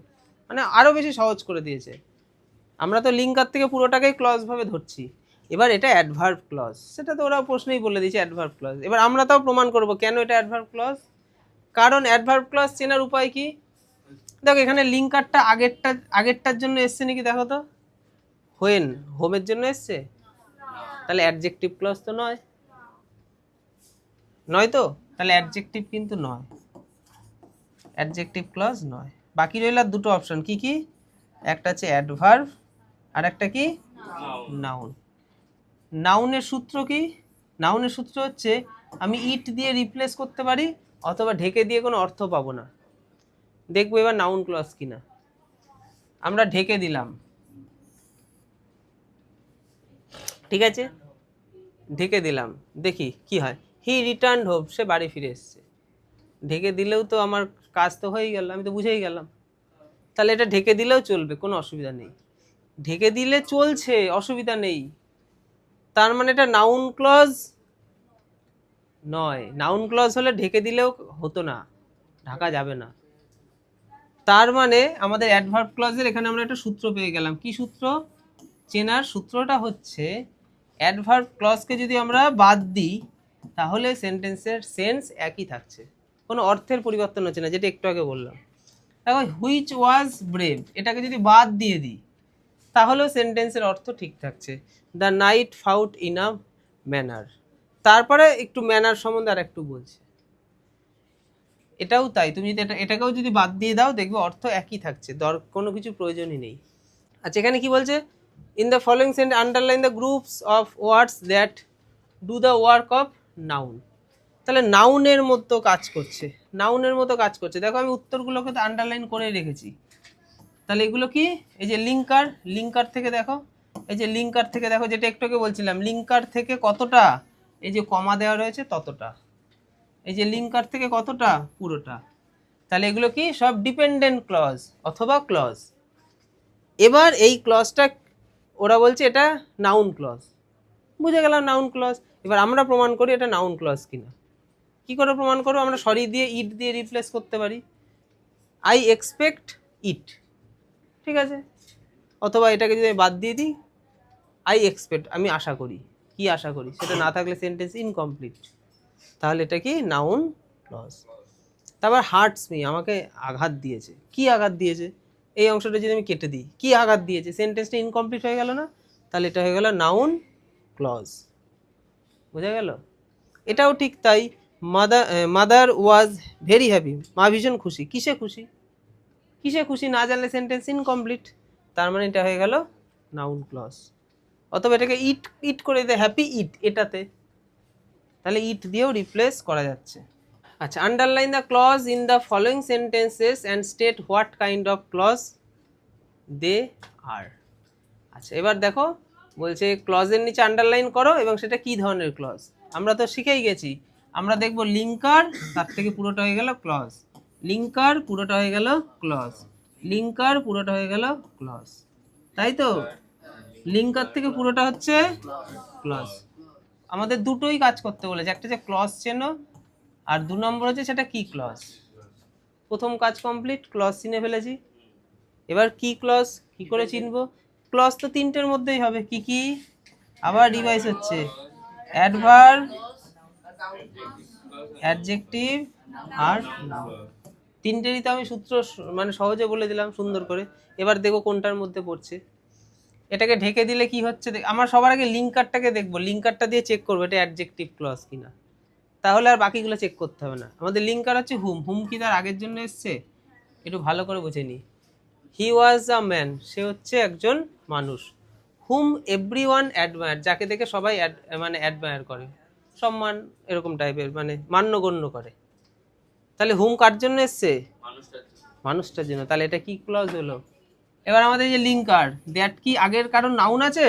মানে আরো বেশি সহজ করে দিয়েছে। আমরা তো লিঙ্কার থেকে পুরোটাকেই ক্লজ ভাবে ধরছি, এবার এটা অ্যাডভার্ব ক্লজ, সেটা তো ওরা প্রশ্নেই বলে দিয়েছে অ্যাডভার্ব ক্লজ। এবার আমরা তাও প্রমাণ করব কেন এটা অ্যাডভার্ব ক্লজ, কারণ অ্যাডভার্ব ক্লজ চেনার উপায় কি, দেখো এখানে লিঙ্কারটা আগেরটার জন্য এসছে নাকি দেখো তো, হোয়েন, হোমের জন্য এসছে, তাহলে অ্যাডজেক্টিভ ক্লজ তো নয়, নয় তো, তাহলে অ্যাডজেক্টিভ কিন্তু নয়, অ্যাডজেক্টিভ ক্লজ নয়। বাকি রইল দুটো অপশন, কি কি, একটা হচ্ছে অ্যাডভার্ব আর একটা কি নাউন। নাউনের সূত্র কি, নাউনের সূত্র হচ্ছে আমি ইট দিয়ে রিপ্লেস করতে পারি অথবা ঢেকে দিয়ে কোনো অর্থ পাবো না। দেখবো এবার নাউন ক্লজ কিনা, আমরা ঢেকে দিলাম, ঠিক আছে, ঢেকে দিলাম, দেখি কি হয়, হি রিটার্ন হোম, সে বাড়ি ফিরে এসছে, ঢেকে দিলেও তো আমার কাজ তো হয়েই গেল, আমি তো বুঝেই গেলাম, তাহলে এটা ঢেকে দিলেও চলবে, কোনো অসুবিধা নেই, ঢেকে দিলে চলছে, অসুবিধা নেই, তার মানে এটা নাউন ক্লজ নয়, নাউন ক্লজ হলে ঢেকে দিলেও হতো না, ঢাকা যাবে না। তার মানে আমাদের অ্যাডভার্ব ক্লজের এখানে আমরা একটা সূত্র পেয়ে গেলাম, কি সূত্র, চেনার সূত্রটা হচ্ছে অ্যাডভার্ব ক্লজকে যদি আমরা বাদ দিই তাহলে সেন্টেন্সের সেন্স একই থাকছে, কোনো অর্থের পরিবর্তন হচ্ছে না, যেটা একটু আগে বললাম। এখন হুইচ ওয়াজ ব্রেভ, এটাকে যদি বাদ দিয়ে দিই তাহলেও সেন্টেন্সের অর্থ ঠিক থাকছে। The night fought in a manner, তারপরে একটু ম্যানার সম্বন্ধে আর একটু বলছে, এটাও তাই। তুমি যদি এটাকেও যদি বাদ দিয়ে দাও দেখবে অর্থ একই থাকছে, কোনো কিছু প্রয়োজনই নেই। আচ্ছা, এখানে কি বলছে? In the following sentence underline the groups of words that do the work of noun. তাহলে নাউনের মতো কাজ করছে, নাউনের মতো কাজ করছে। দেখো আমি উত্তরগুলোকে তো আন্ডারলাইন করে রেখেছি। তাহলে এগুলো কি? এই যে লিঙ্কার, লিঙ্কার থেকে দেখো, এই যে লিঙ্কার থেকে দেখো, যেটা একটু আগে বলছিলাম, লিঙ্কার থেকে কতটা, এই যে কমা দেওয়া রয়েছে ততটা, এই যে লিঙ্কার থেকে কতটা, পুরোটা। তাহলে এগুলো কি? সব ডিপেন্ডেন্ট ক্লজ অথবা ক্লজ। এবার এই ক্লজটা ওরা বলছে এটা নাউন ক্লজ, বুঝে গেলাম নাউন ক্লজ। এবার আমরা প্রমাণ করি এটা নাউন ক্লজ কিনা। কি করে প্রমাণ করবো? আমরা সরি দিয়ে ইট দিয়ে রিপ্লেস করতে পারি। আই এক্সপেক্ট ইট, ঠিক আছে। অথবা এটাকে যদি বাদ দিয়ে দিই, আই এক্সপেক্ট, আমি আশা করি। কি আশা করি? সেটা না থাকলে সেন্টেন্স ইনকমপ্লিট। তাহলে এটা কি? Noun clause. তারপর হার্টস মি, আমাকে আঘাত দিয়েছে। কি আঘাত দিয়েছে? এই অংশটা যদি আমি কেটে দিই, কি আঘাত দিয়েছে, সেন্টেন্সটা ইনকমপ্লিট হয়ে গেল না? তাহলে এটা হয়ে গেল নাউন ক্লজ। বোঝা গেল? এটাও ঠিক তাই। মাদার ওয়াজ ভেরি হ্যাপি, মা ভীষণ খুশি। কিসে খুশি? কিসে খুশি না জানলে সেন্টেন্স ইনকমপ্লিট। তার মানে এটা হয়ে গেল নাউন ক্লজ। অথবা এটাকে ইট ইট করে দিতে, হ্যাপি ইট এটাতে, তাহলে ইট দিয়েও রিপ্লেস করা যাচ্ছে। আচ্ছা, underline the clause in the following sentences and state what kind of clause they are. আচ্ছা, এবার দেখো বলছে ক্লজের নিচে আন্ডারলাইন করো এবং সেটা কি ধরনের ক্লজ। আমরা তো শিখেই গেছি। আমরা দেখবো লিঙ্কার, তার থেকে পুরোটা হয়ে গেল ক্লজ, লিঙ্কার পুরোটা হয়ে গেল ক্লজ, লিঙ্কার পুরোটা হয়ে গেল ক্লজ, তাই তো? লিঙ্কার থেকে পুরোটা হচ্ছে ক্লজ। আমাদের দুটোই কাজ করতে বলেছে, একটা যে ক্লজ চেনো, আর 2 নম্বর হচ্ছে সেটা কি ক্লজ। প্রথম কাজ কমপ্লিট, ক্লজ চিনে ফেলেছি। এবার কি ক্লজ কি করে চিনবো? ক্লজ তো 3টের মধ্যেই হবে। কি কি? আবার রিভাইস হচ্ছে, অ্যাডভার্ব, অ্যাডজেক্টিভ আর নাউন। 3টেরই তো আমি সূত্র মানে সহজে বলে দিলাম সুন্দর করে। এবার দেখো কোনটার মধ্যে পড়ছে। এটাকে ঢেকে দিলে কি হচ্ছে, আমার সবার আগে লিঙ্কারটাকে দেখবো, লিঙ্কারটা দিয়ে চেক করবো এটা অ্যাডজেক্টিভ ক্লজ কিনা। তাহলে আর বাকিগুলো চেক করতে হবে না। আমাদের লিঙ্কার হচ্ছে হুম, হুম কি তার আগের জন্য এসছে? একটু ভালো করে বুঝে নি। হি ওয়াজ আ ম্যান, সে হচ্ছে একজন মানুষ। হুম এভরিওয়ান অ্যাডমায়ার, যাকে দেখে সবাই মানে অ্যাডমায়ার করে, সম্মান এরকম টাইপের, মানে মান্যগণ্য করে। তাহলে হুম কার জন্য এসছে? মানুষটার জন্য। তাহলে এটা কি ক্লজ হলো? এবার আমাদের যে লিঙ্কার, দ্যাট কি আগের কারণ নাউন আছে?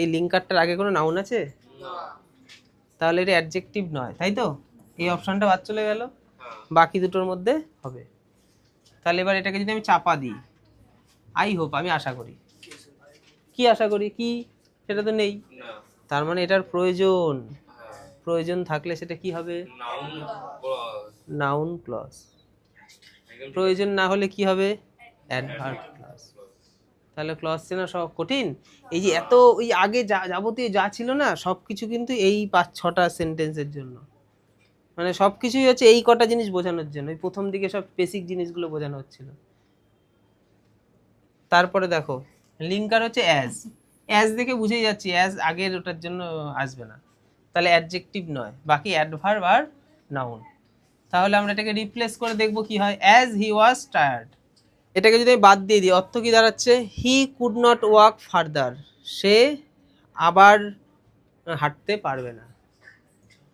এই লিঙ্কারটার আগে কোনো নাউন আছে? তাহলে এটা অ্যাডজেক্টিভ নয়, তাই তো? এই অপশনটা বাদ চলে গেল, বাকি দুটোর মধ্যে হবে। তাহলে এবার এটাকে যদি আমি চাপা দিই, আই হোপ, আমি আশা করি। কি আশা করি? কি? সেটা তো নেই। তার মানে এটার প্রয়োজন, প্রয়োজন থাকলে সেটা কি হবে? Noun clause. প্রয়োজন না হলে কি হবে? Adverb clause. তাহলে ক্লজ চেনা সব কঠিন। এই যে এত ওই আগে যাবতীয় যা ছিল না সব কিছু কিন্তু এই 5-6টা সেন্টেন্সের জন্য, মানে সব কিছুই হচ্ছে এই কটা জিনিস বোঝানোর জন্য। ওই প্রথম দিকে সব বেসিক জিনিসগুলো বোঝানো হচ্ছিল। তারপরে দেখো লিঙ্কার হচ্ছে অ্যাজ, অ্যাজ দেখে বুঝেই যাচ্ছি অ্যাজ আগের ওটার জন্য আসবে না, তাহলে অ্যাডজেক্টিভ নয়, বাকি অ্যাডভার্ব আর নাউন। তাহলে আমরা এটাকে রিপ্লেস করে দেখব কি হয়। অ্যাজ হি ওয়াজ টায়ার্ড, এটাকে যদি আমি বাদ দিয়ে দিই অর্থ কি দাঁড়াচ্ছে? He could not walk further, সে আবার হাঁটতে পারবে না।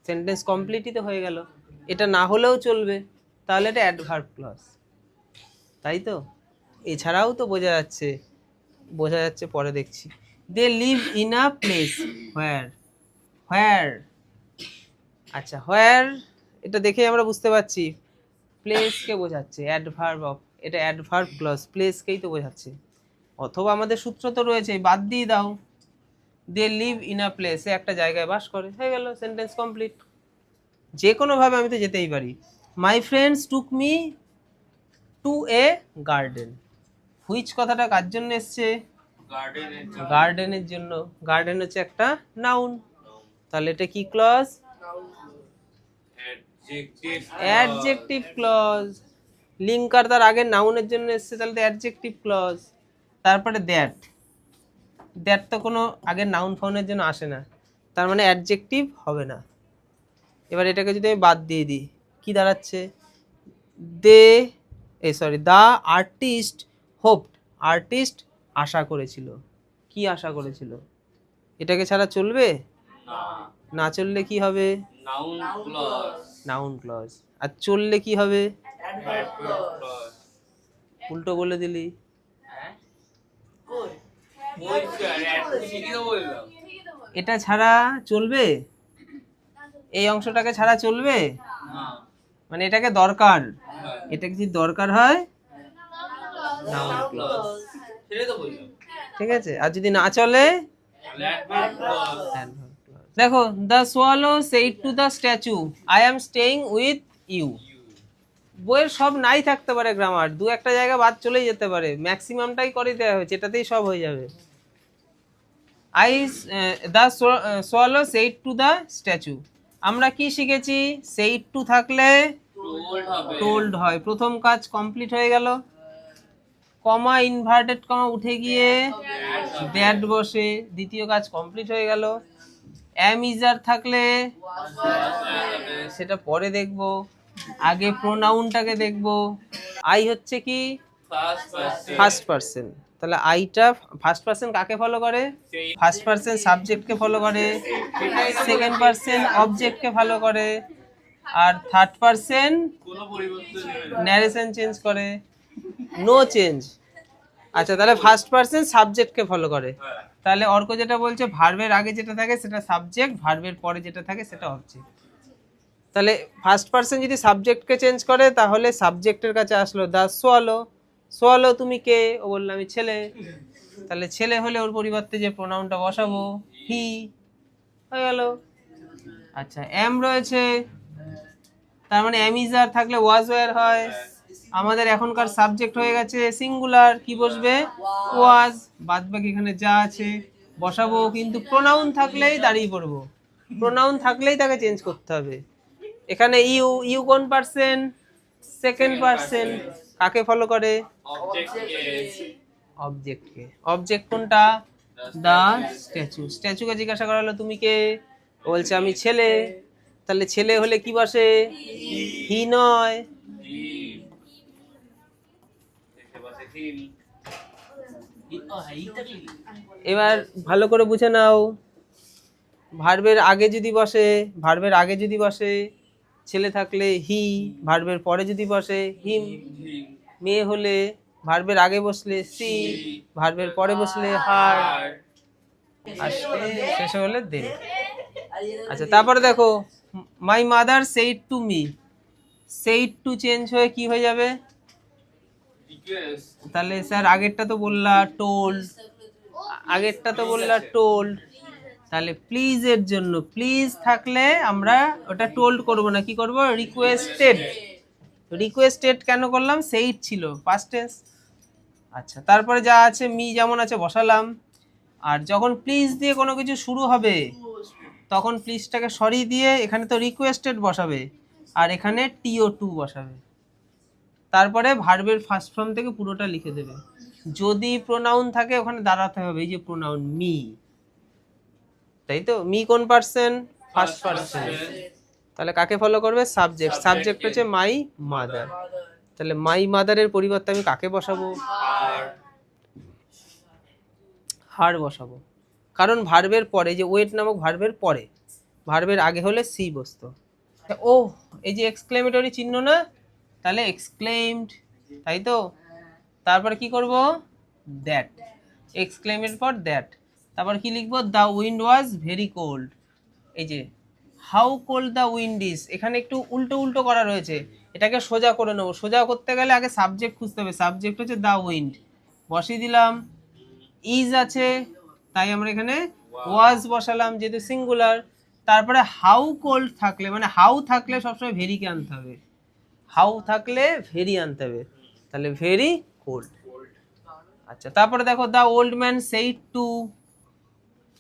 সেন্টেন্স কমপ্লিটই তো হয়ে গেল। এটা না হলেও চলবে, তাহলে এটা অ্যাডভার্ব ক্লজ, তাই তো? এছাড়াও তো বোঝা যাচ্ছে, বোঝা যাচ্ছে পরে দেখছি। They live in a place where, where. আচ্ছা, হোয়ার এটা দেখে আমরা বুঝতে পারছি প্লেসকে বোঝাচ্ছে, অ্যাডভার্ব অফ, এটা অ্যাডভার্ব ক্লজ, প্লেসকেই তো বোঝাচ্ছে। অথবা আমাদের সূত্র তো রয়েছে, বাদ দিয়ে দাও, দে লিভ ইন আ প্লেস, একটা জায়গায় বাস করে, হয়ে গেল, সেন্টেন্স কমপ্লিট। যে কোনোভাবে আমি তো যেতেই পারি। My friends took me two a garden, which কথাটা কার জন্য এসছে? গার্ডেনের জন্য। গার্ডেন হচ্ছে একটা নাউন, তাহলে এটা কি ক্লজ? Adjective clause. লিঙ্কার তার আগে নাউনের জন্য এসছে, তাহলে তো অ্যাডজেক্টিভ ক্লজ। তারপরে দ্যাট, দ্যাট তো কোনো আগে নাউন ফাউনের জন্য আসে না, তার মানে অ্যাডজেক্টিভ হবে না। এবার এটাকে যদি আমি বাদ দিয়ে দিই, কি দাঁড়াচ্ছে? দে দ্য আর্টিস্ট হোপড, আর্টিস্ট আশা করেছিল। কি আশা করেছিল? এটাকে ছাড়া চলবে না? চললে কি হবে? Noun clause. আর চললে কি হবে? উল্টো বলে দিলি। এটা ছাড়া চলবে? এই অংশটাকে ছাড়া চলবে? মানে এটাকে দরকার, এটা যদি দরকার হয় নাউন ক্লজ, ঠিক আছে? আর যদি না চলে, দেখো, the swallow said to the statue, I am staying with you. বইয়ের সব নাই থাকতে পারে গ্রামার, দু একটা জায়গা বাদ চলেই যেতে পারে, ম্যাক্সিমামটাই করে দেওয়া হয়েছে, এটাতেই সব হয়ে যাবে। The swallow said to the statue, আমরা কি শিখেছি? সেইড টু থাকলে টোল্ড হয়, প্রথম কাজ কমপ্লিট হয়ে গেল। কমা ইনভার্টেড কমা উঠে গিয়ে দ্যাট বসে, দ্বিতীয় কাজ কমপ্লিট হয়ে গেল। অ্যাম ইজার থাকলে সেটা পরে দেখব, আগে প্রোনাউনটাকে দেখব। আই হচ্ছে কি? ফার্স্ট পারসন, তাহলে আইটা ফার্স্ট পারসন কাকে ফলো করে? ফার্স্ট পারসন সাবজেক্টকে ফলো করে, সেকেন্ড পারসন অবজেক্টকে ফলো করে, আর থার্ড পারসন ন্যারেশন চেঞ্জ করে। No change. আচ্ছা, তাহলে ফার্স্ট পারসন সাবজেক্টকে ফলো করে, তাহলে অর্ক যেটা বলছে ভার্বের আগে যেটা থাকে সেটা সাবজেক্ট, ভার্বের পরে যেটা থাকে সেটা অবজেক্ট। তাহলে ফার্স্ট পারসন যদি সাবজেক্টকে চেঞ্জ করে, তাহলে সাবজেক্টের কাছে আসলো দ্য সোয়ালো। সোয়ালো তুমি কে? ও বললো আমি ছেলে। তাহলে ছেলে হলে ওর পরিবর্তে যে প্রোনাউনটা বসাবো হি, হয়ে গেল। আচ্ছা, এম রয়েছে, তার মানে এম ইজ আর থাকলে ওয়াজ ওয়্যার হয়। আমাদের এখনকার সাবজেক্ট হয়ে গেছে সিঙ্গুলার, কি বসবে? ওয়াজ। বাদ বাকি এখানে যা আছে বসাবো, কিন্তু প্রোনাউন থাকলেই দাঁড়িয়ে পড়বো, প্রোনাউন থাকলেই তাকে চেঞ্জ করতে হবে। এখানে ইউ, ইউ কোন পারসন? সেকেন্ড পারসন, কাকে ফলো করে? অবজেক্টকে। অবজেক্ট কোনটা? দা স্ট্যাচু। স্ট্যাচুকে জিজ্ঞাসা করা হলো তুমি কে? বলছে আমি ছেলে। তাহলে ছেলে হলে কি বসে? হি নয়। এবার ভালো করে বুঝে নাও, ভার্বের আগে যদি বসে, ভার্বের আগে যদি বসে ছেলে থাকলে হি, ভার্বের পরে যদি বসে হিম। মেয়ে হলে ভার্বের আগে বসলে সি, ভার্বের পরে বসলে হার, আর শেষে হলে দে। আচ্ছা, তারপরে দেখো, my mother said to me, said to change হয়ে কি হয়ে যাবে? তাহলে স্যার আগেরটা তো বললা টোল্ড, আগেরটা তো বললা টোল্ড, তাহলে প্লিজ এর জন্য প্লিজ থাকলে আমরা ওটা টোল্ড করব না, কি করব? রিকোয়েস্টেড। রিকোয়েস্টেড কেন করলাম? সেইড ছিল পাস্ট টেন্স। আচ্ছা, তারপরে যা আছে মি যেমন আছে বসালাম। আর যখন প্লিজ দিয়ে কোনো কিছু শুরু হবে, তখন প্লিজটাকে সরিয়ে দিয়ে এখানে তো রিকোয়েস্টেড বসাবে, আর এখানে টিও টু বসাবে। তারপরে ভার্বের ফার্স্ট ফর্ম থেকে পুরোটা লিখে দেবে। যদি প্রোনাউন থাকে ওখানে দাঁড়াতে হবে এই যে প্রোনাউন মি, তাই তো? মি কোন পারসন? First person. তাহলে কাকে ফলো করবে? সাবজেক্ট। সাবজেক্ট হচ্ছে মাই মাদার, তাহলে মাই মাদারের পরিবর্তে আমি কাকে বসাবো? হার বসাবো, কারণ ভার্বের পরে যে ওয়েট নামক ভার্বের পরে, ভার্বের আগে হলে সি বসতো। ও, এই যে এক্সক্লেমেটরি চিহ্ন না, তাহলে এক্সক্লেমড, তাই তো? তারপরে কি করব? দ্যাট। এক্সক্লেমের পর দ্যাট, তারপর কি লিখবো? The wind was very cold. এই যে how cold the wind is, এখানে একটু উল্টো উল্টো করা রয়েছে, এটাকে সোজা করে নেবো। সোজা করতে গেলে আগে সাবজেক্ট খুঁজতে হবে, সাবজেক্ট হচ্ছে দ্য উইন্ড, বসিয়ে দিলাম। ইজ আছে, তাই আমরা এখানে ওয়াজ বসালাম যেহেতু সিঙ্গুলার। তারপরে হাউ কোল্ড থাকলে, মানে হাউ থাকলে সবসময় ভেরিকে আনতে হবে, হাউ থাকলে ভেরি আনতে হবে, তাহলে ভেরি কোল্ড। আচ্ছা, তারপরে দেখো the old man said to,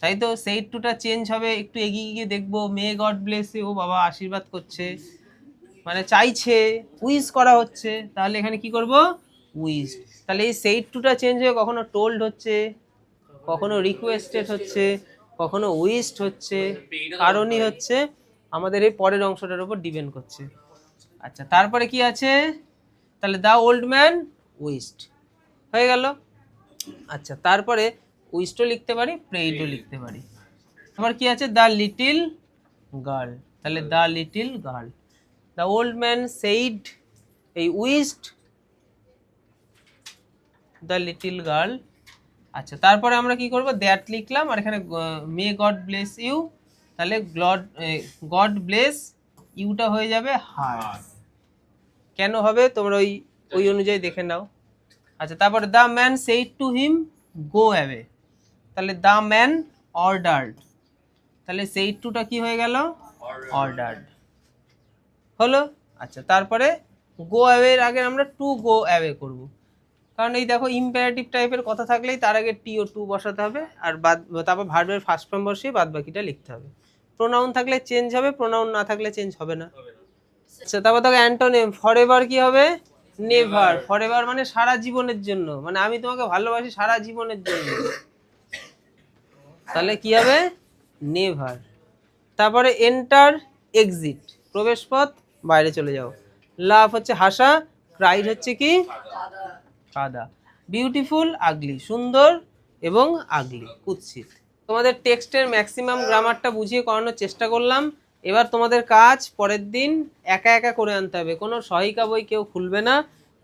তাই তো? সেইড টুটা চেঞ্জ হবে, একটু এগিয়ে গিয়ে দেখবো মে গড ব্লেস ইউ, ও বাবা আশীর্বাদ করছে, মানে চাইছে, উইশ করা হচ্ছে, তাহলে এখানে কি করব, উইশ। তাহলে এই সেইড টুটা চেঞ্জ হয়ে কখনো টোল্ড হচ্ছে, কখনো রিকোয়েস্টেড হচ্ছে, কখনো উইশড হচ্ছে, কারণই হচ্ছে আমাদের এই পরের অংশটার উপর ডিপেন্ড করছে। আচ্ছা, তারপরে কি আছে, তাহলে দ্য ওল্ড ম্যান উইশড হয়ে গেল। আচ্ছা, তারপরে উইশডও লিখতে পারি, প্রেইডও লিখতে পারি। আবার কি আছে, দ্য লিটিল গার্ল, তাহলে the little girl, the old man said, এই উইশড দ্য লিটিল গার্ল। আচ্ছা, তারপরে আমরা কি করব, দ্যাট লিখলাম, আর এখানে মে গড ব্লেস ইউ, তাহলে গড ব্লেস ইউটা হয়ে যাবে হার। কেন হবে তোমরা ওই ওই অনুযায়ী দেখে নাও। আচ্ছা, তারপরে the man said to him go away, তাহলে দ্য ম্যান অর্ডার্ড, তাহলে সেইড টুটা কি হয়ে গেল, অর্ডার্ড হলো। আচ্ছা, তারপরে গো অ্যাওয়ে এর আগে আমরা টু গো অ্যাওয়ে করব, কারণ এই দেখো ইম্পারেটিভ টাইপের কথা থাকলেই তার আগে টি ও টু বসাতে হবে, আর তারপর ভার্বের ফার্স্ট ফর্ম বসিয়ে বাদ বাকিটা লিখতে হবে। প্রোনাউন থাকলে চেঞ্জ হবে, প্রোনাউন না থাকলে চেঞ্জ হবে না। আচ্ছা, তারপর দেখো অ্যান্টোনিম, ফরএভার কি হবে, নেভার। ফরএভার মানে সারা জীবনের জন্য, মানে আমি তোমাকে ভালোবাসি সারা জীবনের জন্য, তাহলে কি হবে, নেভার। তারপরে এন্টার, এক্সিট, প্রবেশ পথ, বাইরে চলে যাও। লাভ হচ্ছে হাসা, ক্রাইড হচ্ছে কি, কাদা। বিউটিফুল, আগলি, সুন্দর এবং আগলি, কুৎসিত। তোমাদের টেক্সটের ম্যাক্সিমাম গ্রামারটা বুঝিয়ে করানোর চেষ্টা করলাম। এবার তোমাদের কাজ পরের দিন একা একা করে আনতে হবে, কোনো সহায়িকা বই কেউ খুলবে না,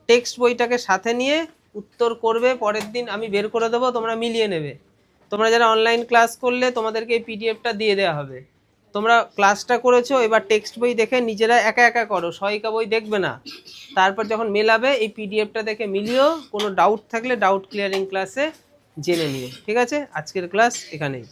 টেক্সট বইটাকে সাথে নিয়ে উত্তর করবে। পরের দিন আমি বের করে দেবো, তোমরা মিলিয়ে নেবে। তোমরা যারা অনলাইন ক্লাস করলে তোমাদেরকে এই পিডিএফটা দিয়ে দেওয়া হবে। তোমরা ক্লাসটা করেছো, এবার টেক্সট বই দেখে নিজেরা একা একা করো, সহায়িকা বই দেখবে না। তারপর যখন মেলাবে এই পিডিএফটা দেখে মিলিয়েও, কোনো ডাউট থাকলে ডাউট ক্লিয়ারিং ক্লাসে জেনে নিও। ঠিক আছে, আজকের ক্লাস এখানেই।